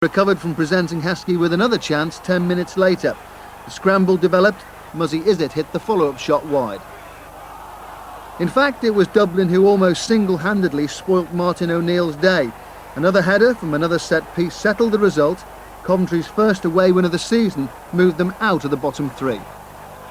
Recovered from presenting Heskey with another chance 10 minutes later. The scramble developed, Muzzy Izzet hit the follow-up shot wide. In fact, it was Dublin who almost single-handedly spoilt Martin O'Neill's day. Another header from another set-piece settled the result. Coventry's first away win of the season moved them out of the bottom three.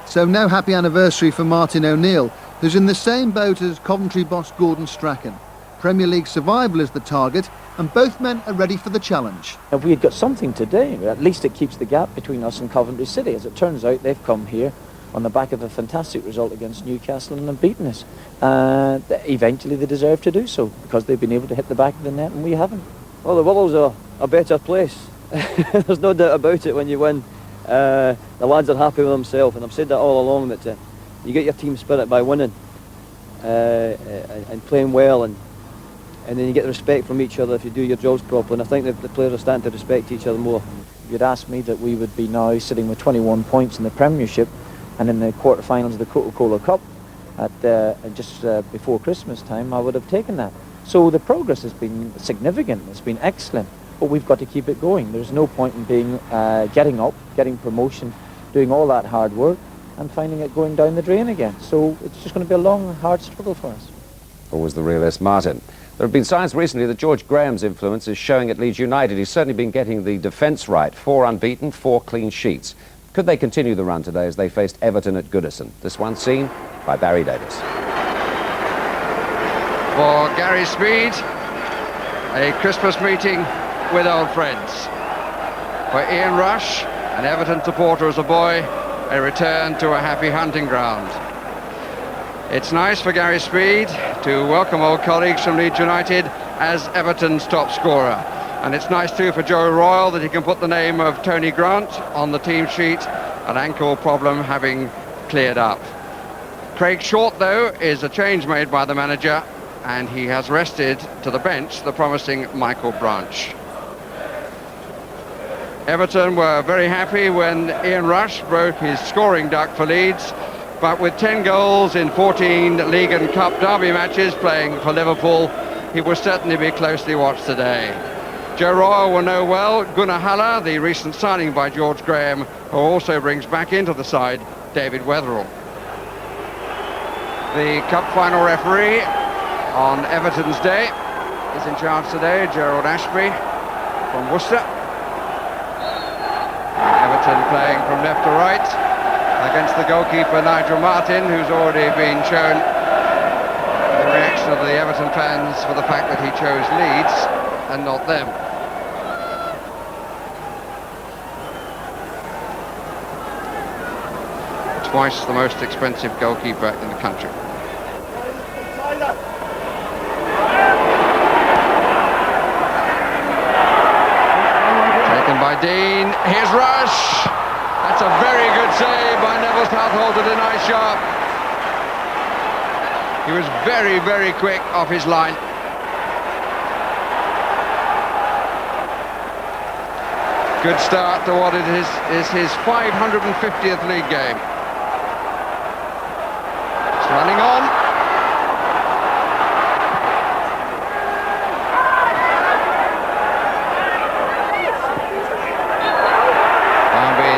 So no happy anniversary for Martin O'Neill, who's in the same boat as Coventry boss Gordon Strachan. Premier League survival is the target, and both men are ready for the challenge. If we had got something to do, at least it keeps the gap between us and Coventry City. As it turns out, they've come here on the back of a fantastic result against Newcastle and have beaten us. Eventually they deserve to do so, because they've been able to hit the back of the net and we haven't. Well, the Willow's a better place. There's no doubt about it when you win. The lads are happy with themselves, and I've said that all along, that you get your team spirit by winning and playing well, and then you get the respect from each other if you do your jobs properly, and I think that the players are starting to respect each other more. If you'd asked me that we would be now sitting with 21 points in the Premiership and in the quarter-finals of the Coca-Cola Cup at just before Christmas time, I would have taken that. So the progress has been significant, it's been excellent, but we've got to keep it going. There's no point in being getting up, getting promotion, doing all that hard work and finding it going down the drain again. So it's just going to be a long, hard struggle for us. Always the realist Martin. There have been signs recently that George Graham's influence is showing at Leeds United. He's certainly been getting the defence right. 4 unbeaten, 4 clean sheets. Could they continue the run today as they faced Everton at Goodison? This one seen by Barry Davis. For Gary Speed, a Christmas meeting with old friends. For Ian Rush, an Everton supporter as a boy, a return to a happy hunting ground. It's nice for Gary Speed to welcome old colleagues from Leeds United as Everton's top scorer. And it's nice too for Joe Royle that he can put the name of Tony Grant on the team sheet, an ankle problem having cleared up. Craig Short, though, is a change made by the manager, and he has rested to the bench the promising Michael Branch. Everton were very happy when Ian Rush broke his scoring duck for Leeds, but with 10 goals in 14 League and Cup derby matches playing for Liverpool, he will certainly be closely watched today. Joe Royle will know well Gunnar Haller, the recent signing by George Graham, who also brings back into the side David Weatherall. The Cup final referee on Everton's day is in charge today, Gerald Ashby from Worcester. Everton playing from left to right against the goalkeeper Nigel Martin, who's already been shown the reaction of the Everton fans for the fact that he chose Leeds and not them. Twice the most expensive goalkeeper in the country. Taken by Dean, here's Rush! That's a very good save by Neville Southall to deny Sharp. He was very, very quick off his line. Good start to what is his 550th league game. It's running on.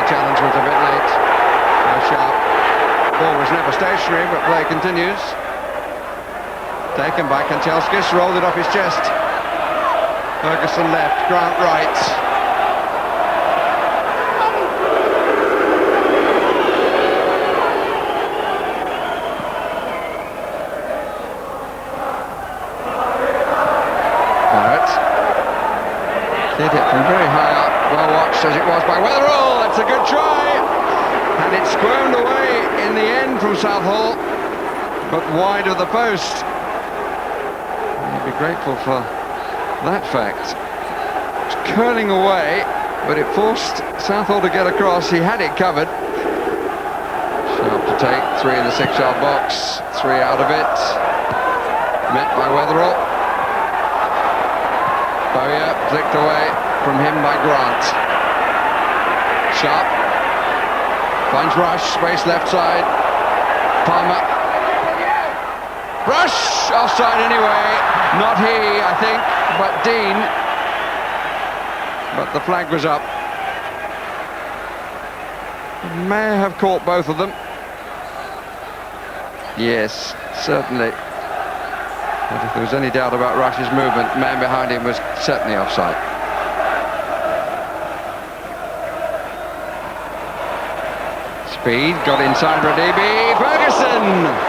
Challenge was a bit late. Sharp. Ball was never stationary, but play continues. Taken by Kanchelskis, rolled it off his chest. Ferguson left, Grant right. Barrett did it from very high up. Well watched as it was by Weatherall. That's a good try, and it squirmed away in the end from Southall, but wide of the post. You'd be grateful for that fact. It's curling away, but it forced Southall to get across. He had it covered. Sharp to take, 3 in the 6-yard box, 3 out of it. Met by Weatherall. Bowyer flicked away from him by Grant. Sharp finds Rush, space left side. Palmer. Rush offside anyway. Not he, I think, but Dean. but the flag was up. May have caught both of them. Yes, certainly. But if there was any doubt about Rush's movement, man behind him was certainly offside. Speed, got inside Radibi. Ferguson!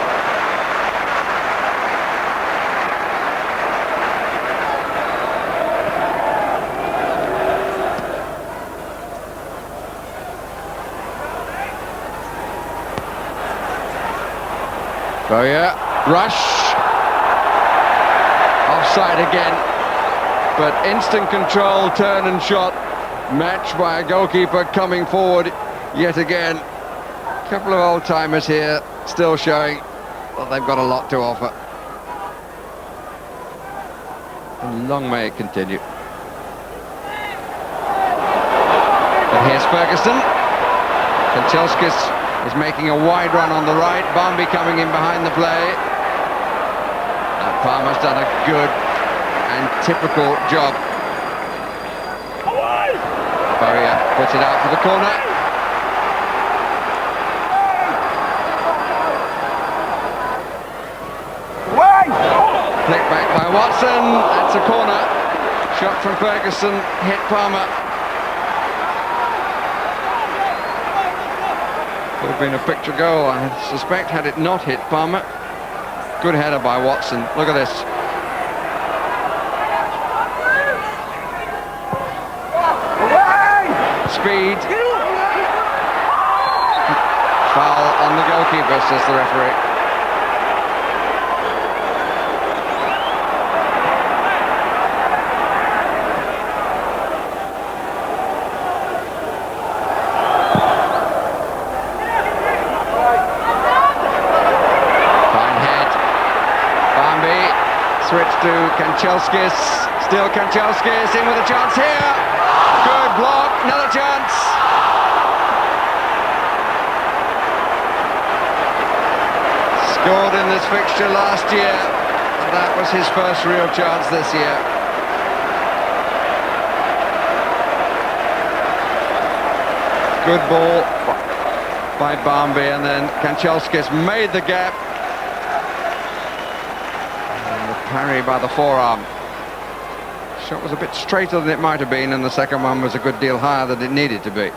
Bowyer, Rush, offside again, but instant control, turn and shot, matched by a goalkeeper coming forward yet again. A couple of old-timers here, still showing that they've got a lot to offer. And long may it continue. But here's Ferguson. Kanchelskis is making a wide run on the right. Barmby coming in behind the play. Palmer's done a good and typical job. Bowyer puts it out for the corner. Flick back by Watson. That's a corner. Shot from Ferguson. Hit Palmer. Would have been a picture goal, I suspect, had it not hit Palmer. Good header by Watson. Look at this. Speed. Foul on the goalkeeper, says the referee. Switch to Kanchelskis, still Kanchelskis, in with a chance here, good block, another chance. Scored in this fixture last year, and that was his first real chance this year. Good ball by Barmby, and then Kanchelskis made the gap. Parry by the forearm. Shot was a bit straighter than it might have been, and the second one was a good deal higher than it needed to be.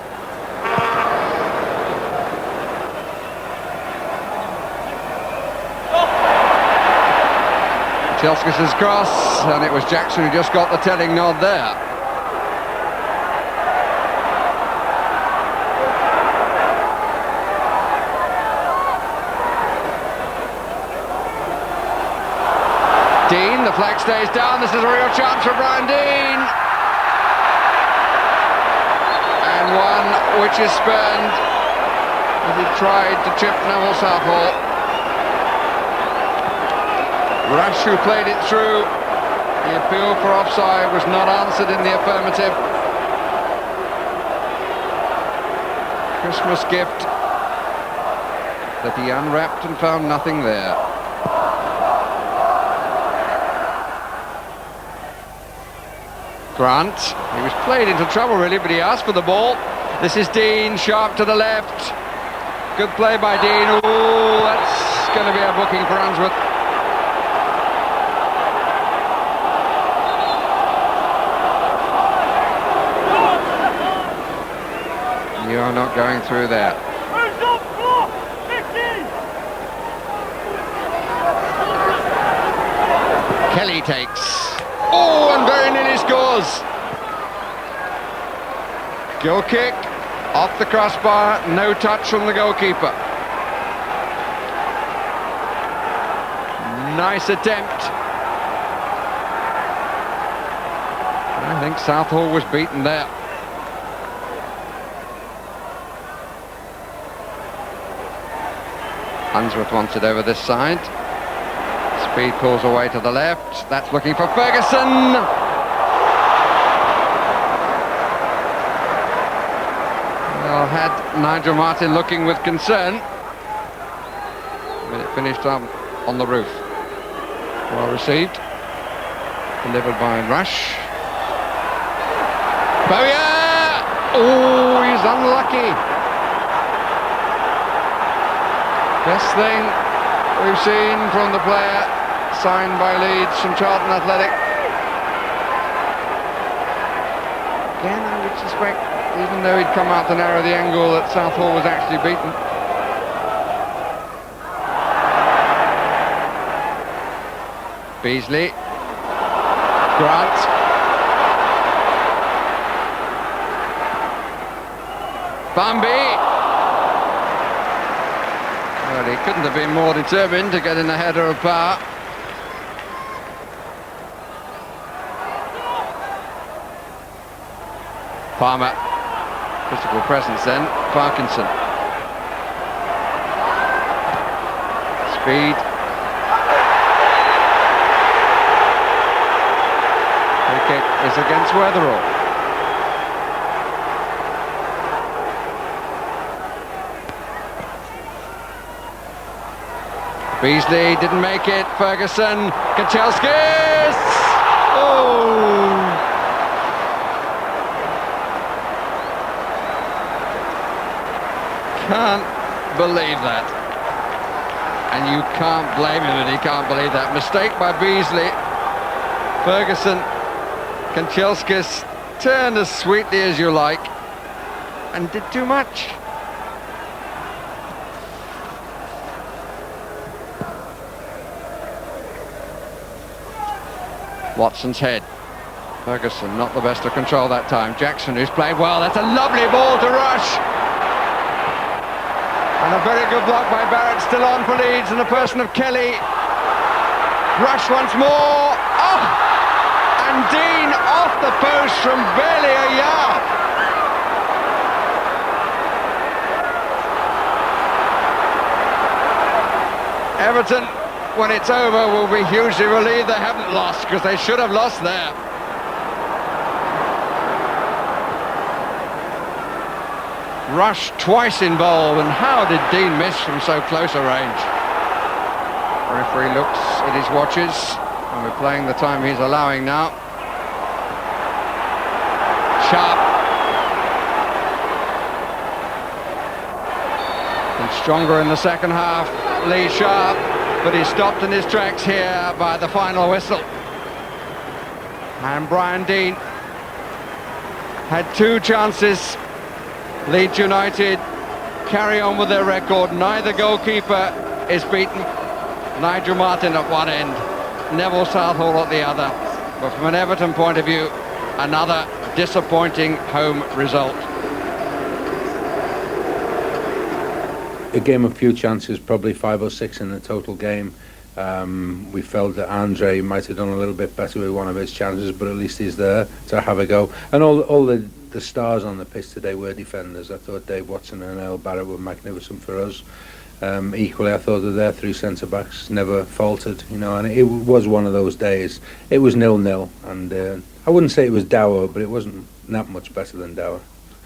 Kanchelskis' cross, and it was Jackson who just got the telling nod there. Dean, the flag stays down. This is a real chance for Brian Dean. And one which is spurned as he tried to chip Neville Southall. Rush, who played it through. The appeal for offside was not answered in the affirmative. Christmas gift that he unwrapped and found nothing there. Grant, he was played into trouble really, but he asked for the ball. This is Dean, sharp to the left. Good play by Dean. Oh, that's going to be a booking for Unsworth. You are not going through that. Kelly takes. Oh, and very nearly scores. Goal kick, off the crossbar, no touch from the goalkeeper. Nice attempt. I think Southall was beaten there. Unsworth wants it over this side. Speed pulls away to the left. That's looking for Ferguson. Well, had Nigel Martin looking with concern. But it finished up on the roof. Well received. Delivered by Rush. Bowyer! Oh, he's unlucky. Best thing we've seen from the player signed by Leeds from Charlton Athletic. Again, I would suspect, even though he'd come out to narrow the angle, that Southall was actually beaten. Beasley. Grant. Bambi. Well, he couldn't have been more determined to get in the header of Power. Palmer. Physical presence then. Parkinson. Speed. Free kick is against Weatherall. Beasley didn't make it. Ferguson. Kanchelskis! Oh! Can't believe that. And you can't blame him that he can't believe that. Mistake by Beasley. Ferguson. Kanchelskis turned as sweetly as you like and did too much. Watson's head. Ferguson not the best to control that time. Jackson, who's played well. That's a lovely ball to Rush. And a very good block by Barrett, still on for Leeds in the person of Kelly. Rush once more. Oh! And Dean off the post from barely a yard. Everton, when it's over, will be hugely relieved they haven't lost, because they should have lost there. Rush twice involved, and how did Dean miss from so close a range? The referee looks at his watches, and we're playing the time he's allowing now. Sharp. And stronger in the second half, Lee Sharp, but he's stopped in his tracks here by the final whistle. And Brian Dean had two chances. Leeds United carry on with their record. Neither goalkeeper is beaten. Nigel Martin at one end, Neville Southall at the other. But from an Everton point of view, another disappointing home result. A game of few chances, probably 5 or 6 in the total game. We felt that Andre might have done a little bit better with one of his chances, but at least he's there to have a go. And all the stars on the pitch today were defenders. I thought Dave Watson and Earl Barrett were magnificent for us. Equally, I thought that their three centre-backs never faltered, you know, and it was one of those days. It was 0-0, and I wouldn't say it was dour, but it wasn't that much better than dour.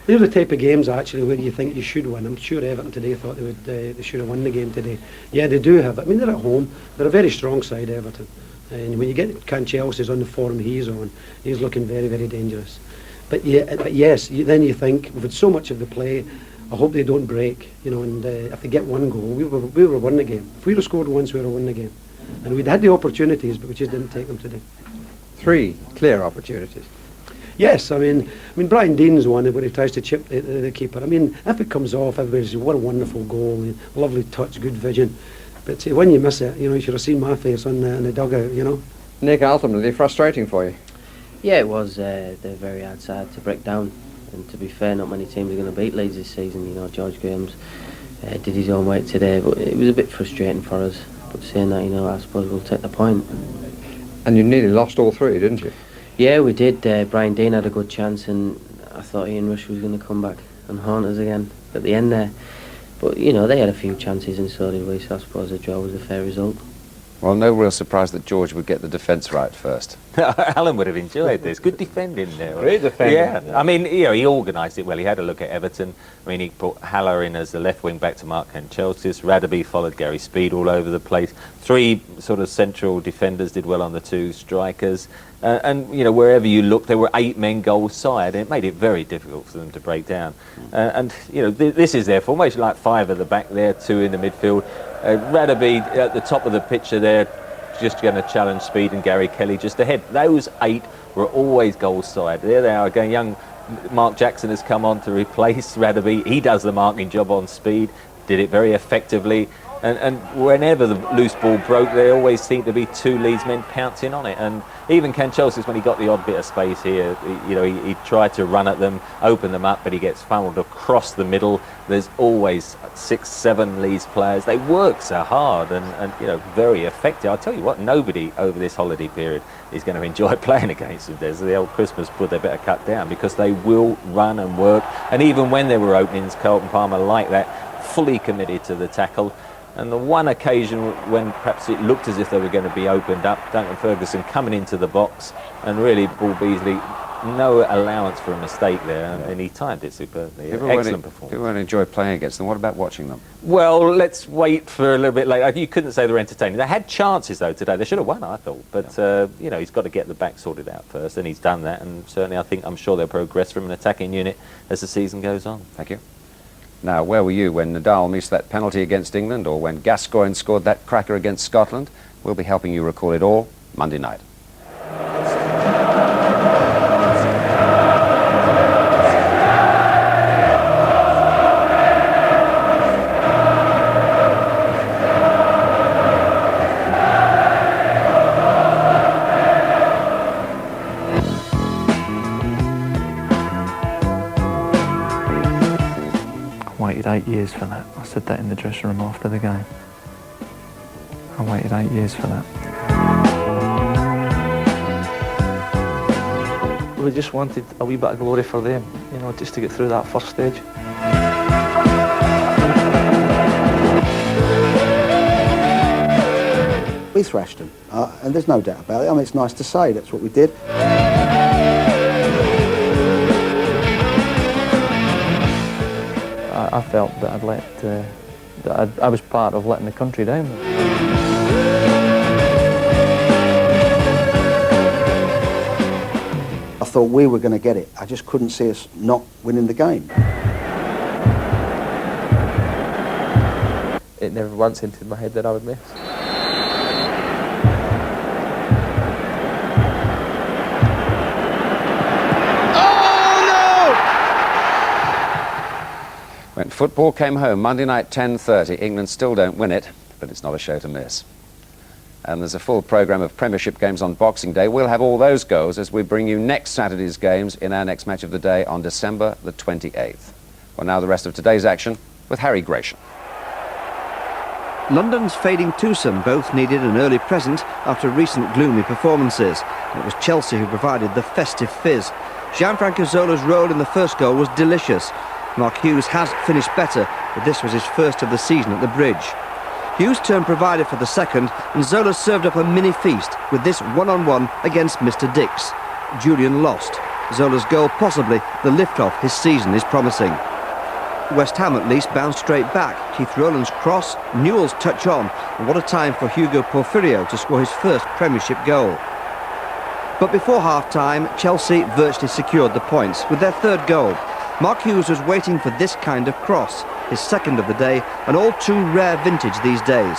They're the type of games actually where you think you should win. I'm sure Everton today thought they should have won the game today. Yeah, they do have. I mean, they're at home. They're a very strong side, Everton. And when you get Kanchelskis on the form he's on, he's looking very, very dangerous. But yes, then you think we've had so much of the play. I hope they don't break, you know. And if they get one goal, we were won the game. If we'd have scored once, we would have won the game. And we'd had the opportunities, but we just didn't take them today. 3 clear opportunities. Yes, I mean Brian Dean's one where he tries to chip the keeper. I mean, if it comes off, everybody says, what a wonderful goal, lovely touch, good vision. But when you miss it, you know, you should have seen my face on the dugout, you know. Nick, ultimately frustrating for you. Yeah, it was. They're a very hard side to break down. And to be fair, not many teams are going to beat Leeds this season. You know, George Graham's did his own work today, but it was a bit frustrating for us. But saying that, you know, I suppose we'll take the point. And you nearly lost all 3, didn't you? Yeah, we did. Brian Dean had a good chance, and I thought Ian Rush was going to come back and haunt us again at the end there. But, you know, they had a few chances and so did we, so I suppose the draw was a fair result. Well, no real surprise that George would get the defence right first. Alan would have enjoyed this. Good defending there. Great defending. Yeah, I mean, you know, he organised it well. He had a look at Everton. I mean, he put Haller in as the left wing back to Mark Kanchelskis. Radaby followed Gary Speed all over the place. 3 sort of central defenders did well on the 2 strikers. And you know, wherever you look, there were 8 men goal side, and it made it very difficult for them to break down. And you know, this is their formation, like 5 at the back there, 2 in the midfield. Radaby at the top of the picture there, just going to challenge Speed, and Gary Kelly just ahead. Those 8 were always goal side. There they are again. Young Mark Jackson has come on to replace Radaby. He does the marking job on Speed, did it very effectively. And whenever the loose ball broke, there always seemed to be 2 Leeds men pouncing on it. And even Ken Chelsea's, when he got the odd bit of space here, you know, he tried to run at them, open them up, but he gets funneled across the middle. There's always 6, 7 Leeds players. They work so hard and you know, very effective. I'll tell you what, nobody over this holiday period is going to enjoy playing against them. There's the old Christmas put, they better cut down, because they will run and work. And even when there were openings, Carlton Palmer like that, fully committed to the tackle. And the one occasion when perhaps it looked as if they were going to be opened up, Duncan Ferguson coming into the box, and really Paul Beasley, no allowance for a mistake there, and he timed it superbly. Excellent performance. People won't enjoy playing against them. What about watching them? Well, let's wait for a little bit later. You couldn't say they were entertaining. They had chances, though, today. They should have won, I thought. But, you know, he's got to get the back sorted out first, and he's done that. And certainly I'm sure they'll progress from an attacking unit as the season goes on. Thank you. Now, where were you when Nadal missed that penalty against England, or when Gascoigne scored that cracker against Scotland? We'll be helping you recall it all Monday night. I waited 8 years for that. I said that in the dressing room after the game. I waited 8 years for that. We just wanted a wee bit of glory for them, you know, just to get through that first stage. We thrashed them, and there's no doubt about it. I mean, it's nice to say that's what we did. I felt that I'd let, I was part of letting the country down. I thought we were going to get it. I just couldn't see us not winning the game. It never once entered my head that I would miss. When football came home Monday night 10:30, England still don't win it, but it's not a show to miss. And there's a full programme of Premiership games on Boxing Day. We'll have all those goals as we bring you next Saturday's games in our next match of the day on December the 28th. Well, now the rest of today's action with Harry Gratian. London's fading twosome both needed an early present after recent gloomy performances. It was Chelsea who provided the festive fizz. Gianfranco Zola's role in the first goal was delicious. Mark Hughes has finished better, but this was his first of the season at the Bridge. Hughes turned provider for the second, and Zola served up a mini feast with this one-on-one against Mr. Dix. Julian lost. Zola's goal possibly the lift-off his season is promising. West Ham at least bounced straight back. Keith Rowland's cross, Newell's touch on, and what a time for Hugo Porfirio to score his first Premiership goal. But before half-time, Chelsea virtually secured the points with their third goal. Mark Hughes was waiting for this kind of cross, his second of the day, an all too rare vintage these days.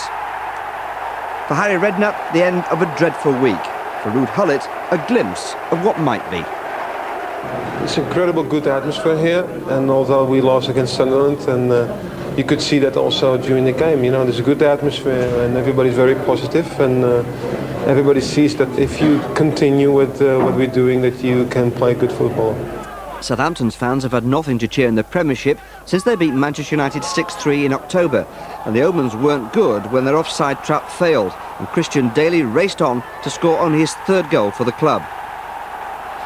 For Harry Redknapp, the end of a dreadful week. For Ruud Gullit, a glimpse of what might be. It's incredible good atmosphere here, and although we lost against Sunderland, and you could see that also during the game, you know, there's a good atmosphere and everybody's very positive, and everybody sees that if you continue with what we're doing, that you can play good football. Southampton's fans have had nothing to cheer in the Premiership since they beat Manchester United 6-3 in October, and the omens weren't good when their offside trap failed and Christian Daly raced on to score only his third goal for the club.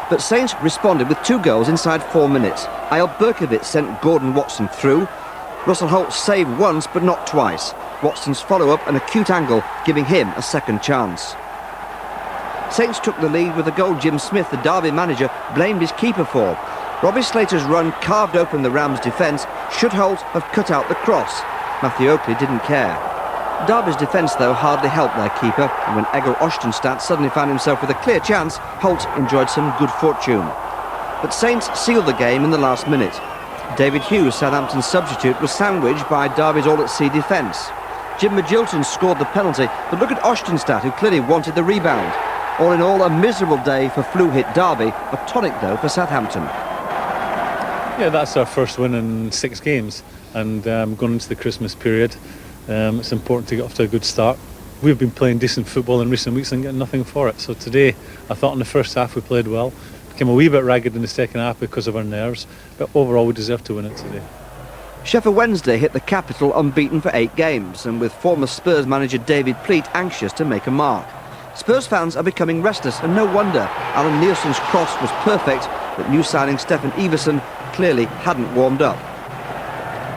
But Saints responded with 2 goals inside 4 minutes. Eyal Berkovic sent Gordon Watson through. Russell Holt saved once but not twice. Watson's follow-up an acute angle, giving him a second chance. Saints took the lead with a goal Jim Smith, the Derby manager, blamed his keeper for. Robbie Slater's run carved open the Rams' defence. Should Holt have cut out the cross? Matthew Oakley didn't care. Derby's defence, though, hardly helped their keeper, and when Egil Ostenstad suddenly found himself with a clear chance, Holt enjoyed some good fortune. But Saints sealed the game in the last minute. David Hughes, Southampton's substitute, was sandwiched by Derby's all-at-sea defence. Jim Magilton scored the penalty, but look at Ostenstad, who clearly wanted the rebound. All in all, a miserable day for flu-hit Derby, a tonic, though, for Southampton. Yeah, that's our first win in 6 games, and going into the Christmas period, it's important to get off to a good start. We've been playing decent football in recent weeks and getting nothing for it. So today, I thought in the first half we played well. Became a wee bit ragged in the second half because of our nerves, but overall we deserve to win it today. Sheffield Wednesday hit the capital unbeaten for 8 games, and with former Spurs manager David Pleat anxious to make a mark. Spurs fans are becoming restless, and no wonder. Alan Nielsen's cross was perfect, but new signing Stefan Iversen clearly hadn't warmed up.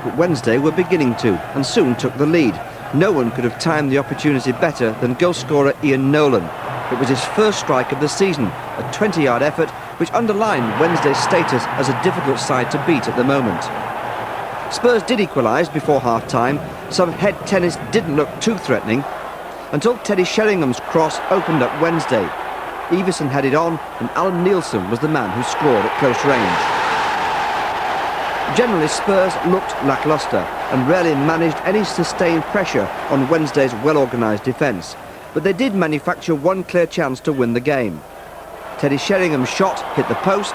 But Wednesday were beginning to, and soon took the lead. No one could have timed the opportunity better than goal scorer Ian Nolan. It was his first strike of the season, a 20-yard effort which underlined Wednesday's status as a difficult side to beat at the moment. Spurs did equalise before half-time. Some head tennis didn't look too threatening, until Teddy Sheringham's cross opened up Wednesday. Iversen headed on, and Alan Nielsen was the man who scored at close range. Generally, Spurs looked lacklustre and rarely managed any sustained pressure on Wednesday's well-organised defence. But they did manufacture one clear chance to win the game. Teddy Sheringham's shot hit the post,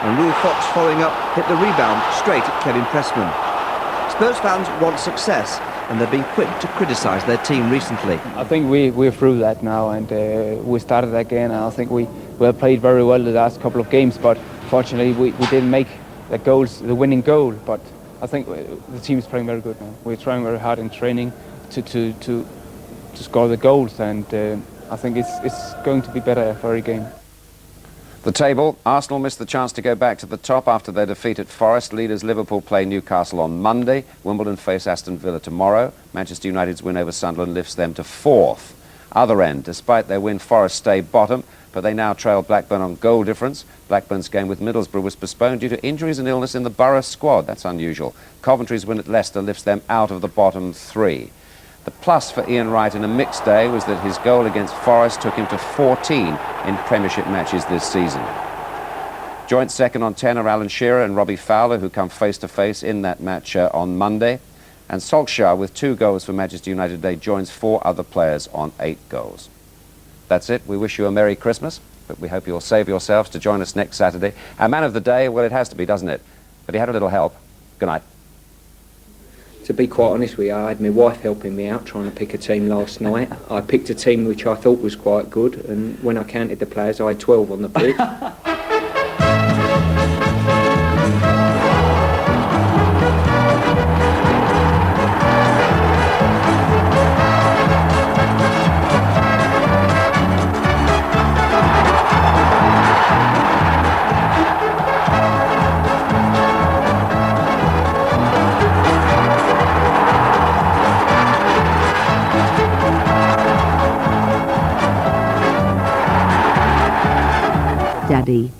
and Rule Fox following up hit the rebound straight at Kevin Pressman. Spurs fans want success, and they've been quick to criticise their team recently. I think we're through that now, and we started again, and I think we played very well the last couple of games, but fortunately we didn't make the winning goal. But I think the team is playing very good now. We're trying very hard in training to score the goals, and I think it's going to be better for every game. The table, Arsenal missed the chance to go back to the top after their defeat at Forest. Leaders Liverpool play Newcastle on Monday. Wimbledon face Aston Villa tomorrow. Manchester United's win over Sunderland lifts them to 4th. Other end, despite their win, Forest stay bottom, but they now trail Blackburn on goal difference. Blackburn's game with Middlesbrough was postponed due to injuries and illness in the Borough squad. That's unusual. Coventry's win at Leicester lifts them out of the bottom 3. The plus for Ian Wright in a mixed day was that his goal against Forest took him to 14 in Premiership matches this season. Joint second on 10 are Alan Shearer and Robbie Fowler, who come face-to-face in that match on Monday. And Solskjaer, with 2 goals for Manchester United today, joins 4 other players on 8 goals. That's it. We wish you a Merry Christmas, but we hope you'll save yourselves to join us next Saturday. Our man of the day, well, it has to be, doesn't it? But he had a little help. Good night. To be quite honest with you, I had my wife helping me out trying to pick a team last night. I picked a team which I thought was quite good, and when I counted the players, I had 12 on the pitch. Daddy.